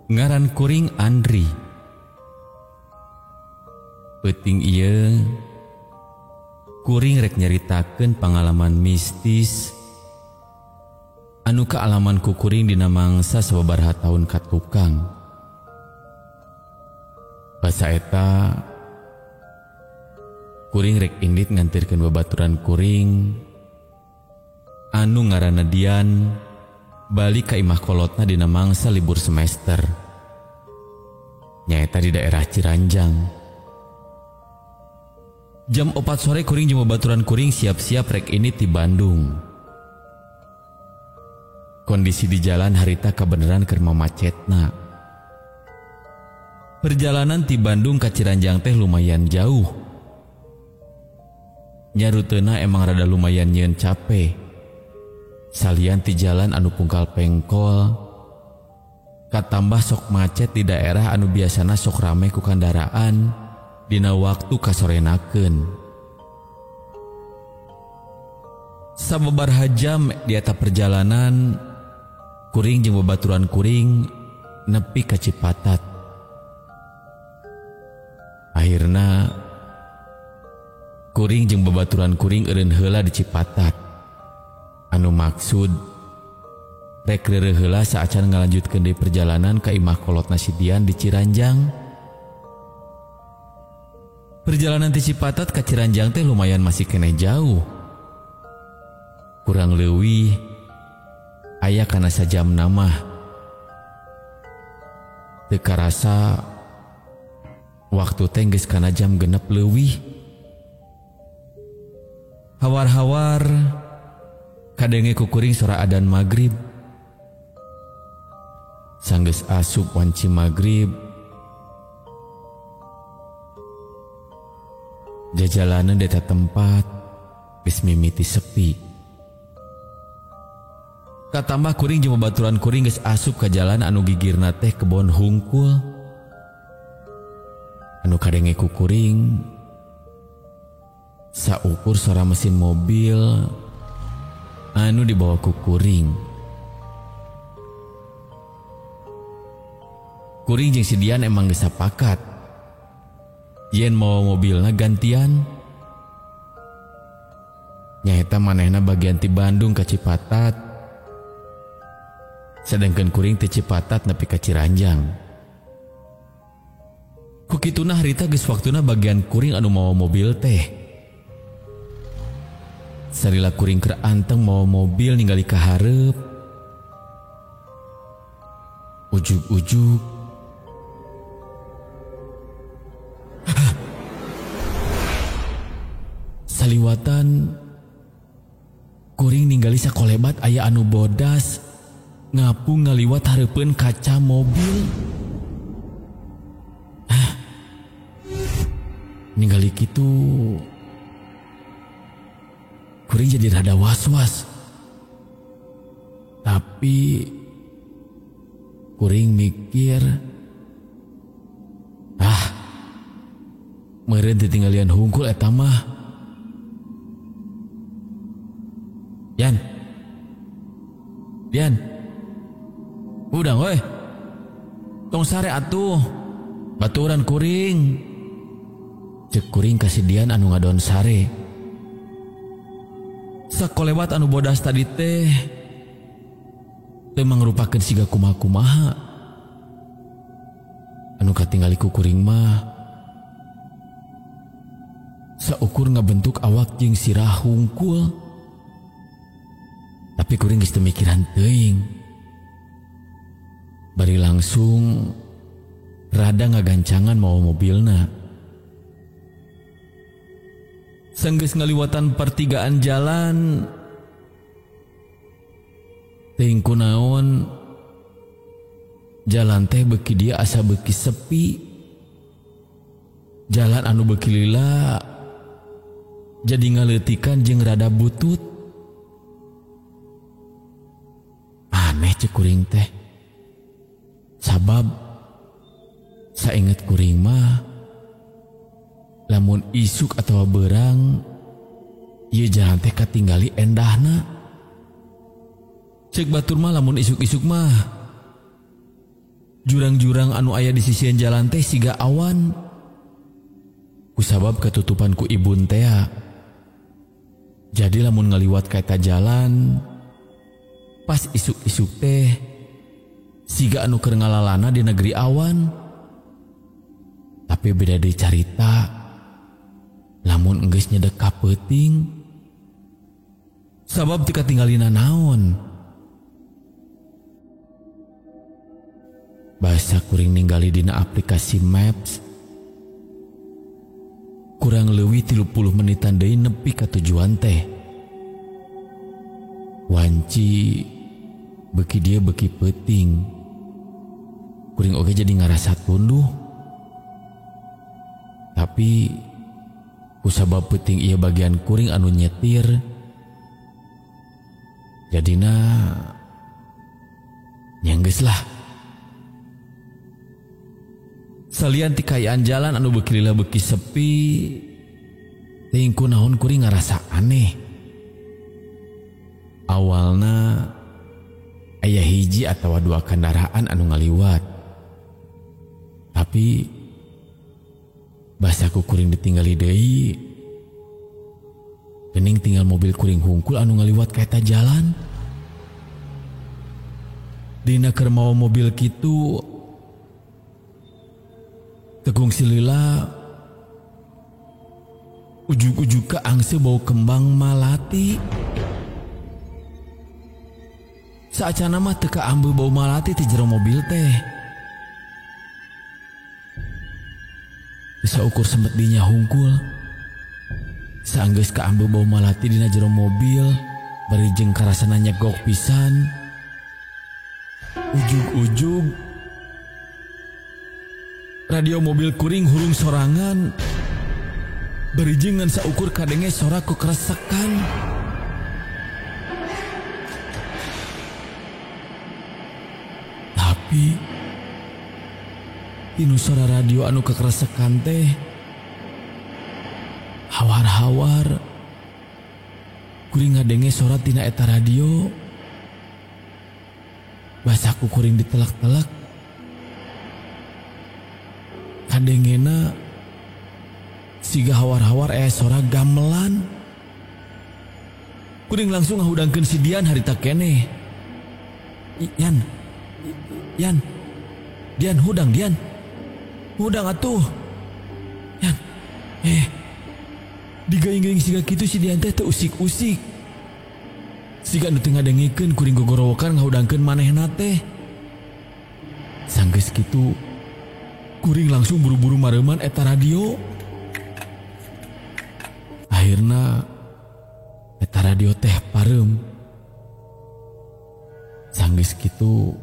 Ngaran kuring Andri. Peuting ieu kuring rek nyaritakeun pangalaman mistis anu kaalaman ku kuring dina mangsa sababaraha taun katukang. Basa eta kuring rek indit ngantirkeun babaturan kuring anu ngaranna Dian balik ka imah kolotna dina mangsa libur semester. Nyaeta di daerah Ciranjang. Jam 4 sore kuring jeung babaturan kuring siap-siap rek ini ti Bandung. Kondisi di jalan harita kabeneran keur mamacetna. Perjalanan ti Bandung ka Ciranjang teh lumayan jauh. Nya ruteuna emang rada lumayan nyieun capek. Salian ti jalan anu pungkal pengkol. Katambah sok macet di daerah anu biasana sok rame ku kendaraan dina waktu kasorenakeun. Sababaraha jam di eta perjalanan kuring jeung babaturan kuring nepi ka Cipatat. Akhirna kuring jeung babaturan kuring eureun heula di Cipatat. Anu maksud rek reureuh heula saacan ngalanjutkeun deui perjalanan ka imah kolotna si Dian di Ciranjang. Perjalanan ti Cipatat ka Ciranjang teh lumayan masih kene jauh. Kurang leuwih aya kana sajam namah. Teu karasa waktu teh geus kana jam 6 leuwih. Hawar-hawar kadenge ku kuring sora adzan magrib. Sanggeus asup wanci magrib, jajalanan di eta tempat geus mimiti sepi. Katambah kuring jeung babaturan kuring geus asup ka jalan anu gigirna teh kebon hungkul. Anu kadenge ku kuring saukur suara mesin mobil anu dibawa ku kuring. Kuring jeung si Dian emang geus sapakat yen mau mobilna gantian. Nyaeta manehna bagian ti Bandung ka Cipatat, sedangkan kuring ti Cipatat nepi ka Ciranjang. Ku kituna harita geus waktuna bagian kuring anu mawa mobil teh. Sarila kuring keur anteng mawa mobil ningali ka hareup. Ujug-ujug saliwatan kuring ningali sakolebat aya anu bodas ngapung ngaliwat hareupeun kaca mobil. Ningali kitu kuring jadi rada was-was. Tapi kuring mikir, meureun ditinggalian hungkul eta mah. Dian, udang weh, tong sare atuh, baturan kuring. Cek kuring kasih Dian anu ngadon sare. Sakolewat anu bodas tadi teh mangrupakeun siga kumaha-kumaha. Anu katinggali ku kuring mah saukur ngabentuk awak jeung sirah hungkul. Tapi kuring geus teu mikiran teuing. Bari langsung rada ngagancangan mawa mobilna. Sanggeus ngaliwatan pertigaan jalan, teuing kunaon jalan teh beuki dia asa beuki sepi. Jalan anu beuki lila jadi ngaleutikan jeung rada butut. Aneh cek kuring teh. Sabab sainget kuring mah lamun isuk atau berang ieu jalan teh katinggali endahna. Cek batur mah lamun isuk-isuk mah Jurang-jurang anu aya di sisian jalan teh siga awan. Kusabab ketutupan ku ibun teh. Jadi lamun ngaliwat ka eta jalan, pas isuk-isuk teh siga anu keur ngalalana di negeri awan. Tapi beda deui carita lamun enggeus nyedek ka peuting. Sabab tika tinggalina naon. Bahasa kuring ningali dina aplikasi Maps. Kurang leuwih 30 menitan deui nepi ka tujuan teh. Wanci beuki dia beuki peuting. Kuring oge jadi ngarasa tunduh. Tapi kusabab peuting ieu bagian kuring anu nyetir. Jadina nyanggeus lah. Salian ti kaayaan jalan anu beuki lila beuki sepi, teuing kunaon kuring ngarasa aneh. Awalna aya hiji atawa dua kendaraan anu ngaliwat. Tapi basaku kuring ditinggali deui. Geuning tinggal mobil kuring hungkul anu ngaliwat ka eta jalan. Dina keur mawa mobil kitu tegung silila ujug-ujug ka angse bau kembang malati. Saacana mah teu kaambe bau malati ti jero mobil teh. Bisa ukur sempet dinya hungkul. Saanggeus kaambe bau malati dina jero mobil, bari jeung karasana nyegok pisan. Ujug-ujug radio mobil kuring hurung sorangan. Berijing ngan saukur kadenge sora ku keresekan. Tapi tinu sora radio anu kekeresekan teh hawar-hawar kuring ngadenge sora tina eta radio. Basaku kuring ditelak-telak. Kadengena siga hawar-hawar sora gamelan. Kuring langsung ngahudangkeun si Dian harita keneh. Dian hudang Dian. Hudang atuh. Yan. Digaing-gaing siga kitu si Dian teh usik-usik. Siga anu teu ngadengikeun kuring gogorowokan ngahudangkeun manehna teh. Sanggeus kitu kuring langsung buru-buru mareuman eta radio. Akhirna eta radio teh pareum. Sanggeus kitu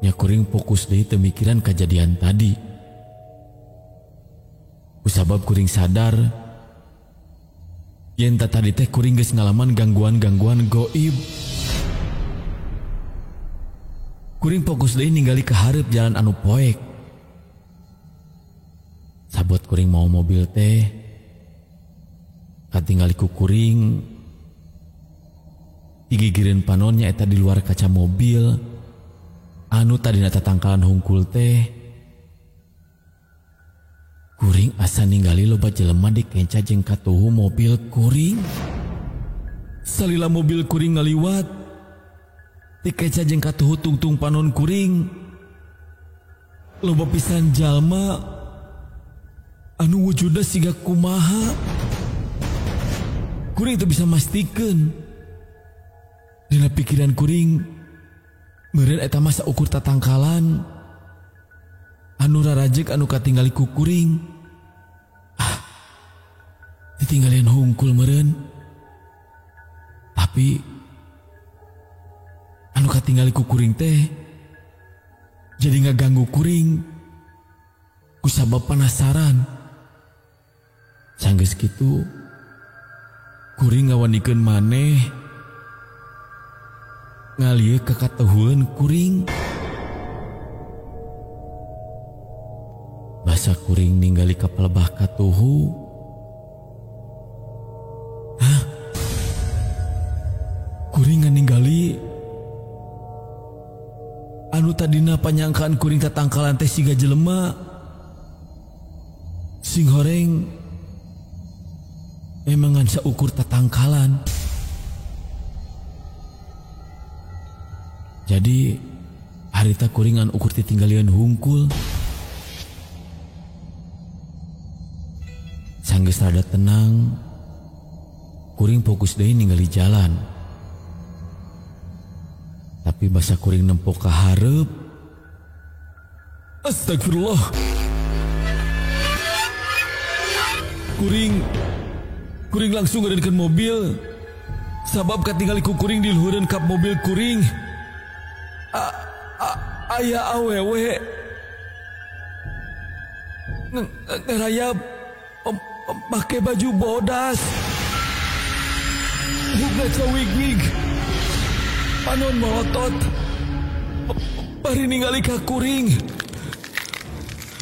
nya kuring fokus deui teu mikiran kejadian tadi. Kusabab kuring sadar yen tadi teh kuring geus ngalaman gangguan-gangguan goib. Kuring fokus deui ningali ka hareup jalan anu poek. Sabot kuring mau mobil teh katingali ku kuring digigireun panonnya eta di luar kaca mobil anu tadina tatangkalan hungkul teh. Kuring asa ningali loba jelema di kenca jeung katuhu mobil kuring. Salila mobil kuring ngaliwat di kenca jeung katuhu tungtung panon kuring. Loba pisan jalma anu wujudna siga kumaha. Kuring teu bisa mastikeun. Dina pikiran kuring meureun eta mah saukur tatangkalan anu rarajek anu katingali ku kuring. Ditinggalian hungkul meureun. Tapi anu katingali ku kuring teh jadi ngaganggu kuring kusabab penasaran. Sanggeus kitu kuring ngawanikeun maneh ngalieu ka katuhueun kuring. Basa kuring ningali ka pelebah katuhu. Kuring ningali anu anu tadina panyangkaan kuring tatangkalan teh siga jelema sing horeng emang ngan saukur tatangkalan. Jadi harita kuringan ukur titinggalian hungkul. Sanggeus rada tenang, kuring fokus deui ningali jalan. Tapi basa kuring nempok ka hareup. Astagfirullah. Kuring langsung ngadenkeun mobil. Sabab katingali ku kuring di luhureun kap mobil kuring. Aya awewe ngerayap pakai baju bodas, buka cawig-wig, panon melotot, bari ningali ka kuring,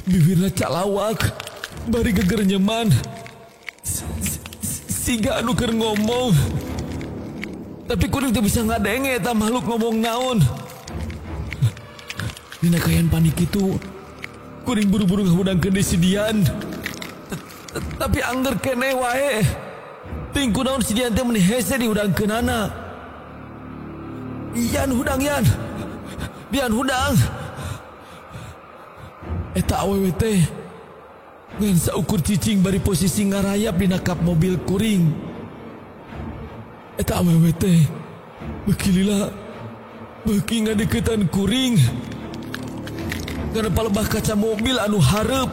bibirna calawak, bari geger nyeman, siga anu keur ngomong, tapi kuring teu bisa ngadenge eta makhluk ngomong naon. Dina kayan panik itu, kuring buru-buru ngahudangkeun deui si Dian. Tapi angger kene wae. Ting kunaon si Dian teh meuni hese dihudangkeunana. Yan hudang yan. Dian hudang. Eta awewe teh ngan saukur cicing bari posisi ngarayap dina kap mobil kuring. Eta awewe teh beuki lila beuki ngadeukeutan kuring. Karena palebah kaca mobil anu hareup.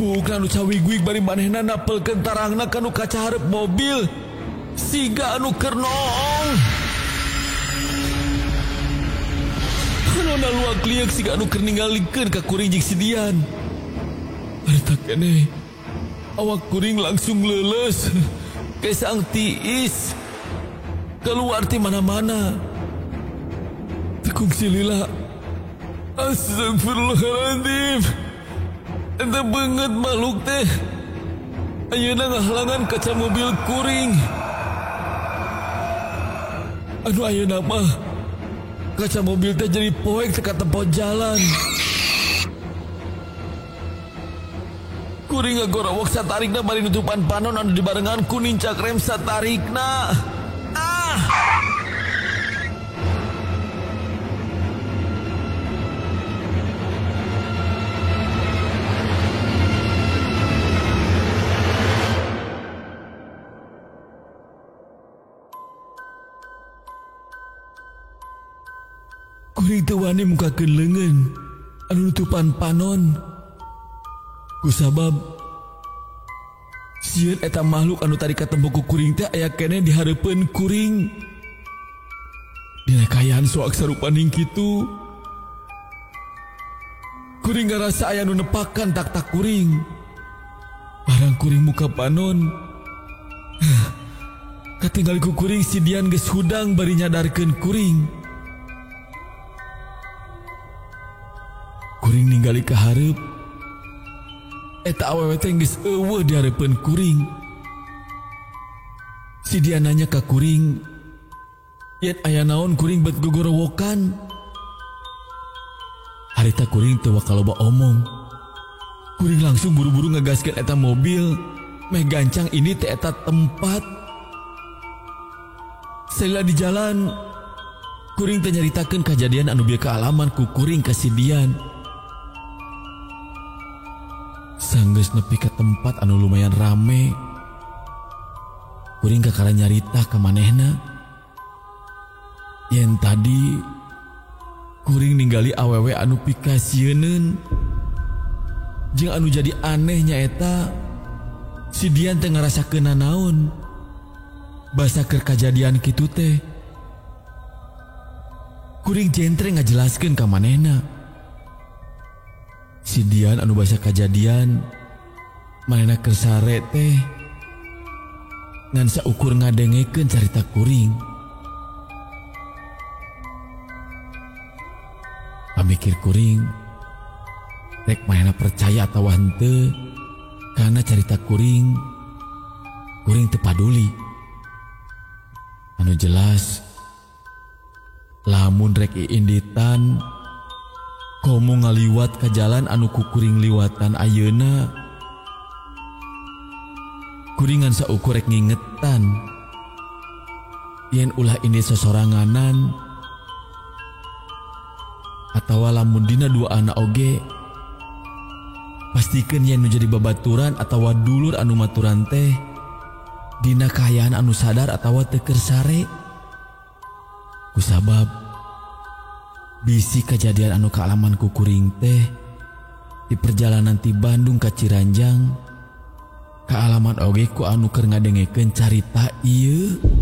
Bukan anu cawig-wig bari manehna napelkeun tarangna kanu kaca hareup mobil. Siga anu keur noong. Hanona luak liek siga anu keur ningalikeun ka kuring jeung si Dian. Harita keneh awak kuring langsung leuleus kesang tiis. Keluar ti mana-mana. Tekung si lila. Astagfirullahaladzim. Ente banget makhluk teh. Ayeuna ngahalangan kaca mobil kuring. Anu ayeuna mah kaca mobil teh jadi poek teka tempat jalan. Kuring ngagorowok satarikna bari nutupan panon anu dibarengan ku nincak rem satarikna. Kuring teu wani mukakeun leungeun anu nutupan panon. Kusabab sieun eta makhluk anu tadi katembok ku kuring teh aya keneh di hareupeun kuring. Dina kayaan soak sarupaning kitu, kuring ngarasa aya nu nepakan tak-tak kuring. Barang kuring muka panon, katinggal ku kuring si Dian geus hudang bari nyadarkeun kuring. Kuring ningali ka hareup. Eta awewe teh geus eueuh di hareupeun kuring. Si Dian nanya ka kuring, "Yen aya naon kuring bet gogorowokan?" Harita kuring teu wakaloba omong. Kuring langsung buru-buru ngegaskeun eta mobil, meh gancang ini teh eta tempat. Salila di jalan, kuring teh nyaritakeun kajadian anu bieu kaalaman ku kuring ka si Dian. Sanggeus nepi ka tempat anu lumayan rame, kuring kakara nyarita ka manehna. Yen tadi kuring ningali awewe anu pikasieun jeung anu jadi anehnya eta si Dian teh ngarasakeun nanaon basa keur kajadian kitu teh. Kuring jentre ngajelaskeun ka manehna. Si Dian anu basa kajadian manehna keur sare teh ngan saukur ngadengekeun carita kuring. Pamikir kuring rek manehna percaya atawa henteu karena carita kuring teu paduli. Anu jelas Lamun rek iinditan, komo ngaliwat ke jalan anu kukuring liwatan ayeuna. Kuringan saukur rek ngingetan, yen ulah ini sesoranganan, atawa lamun dina dua anak oge, pastikeun yen nu jadi babaturan atawa dulur anu maturan teh, dina kahayaan anu sadar atawa teu keur sare. Kusabab bisi kejadian anu kaalaman ku kuring teh di perjalanan ti Bandung ka Ciranjang, kaalaman oge ku anu keur ngadengekeun carita ieu.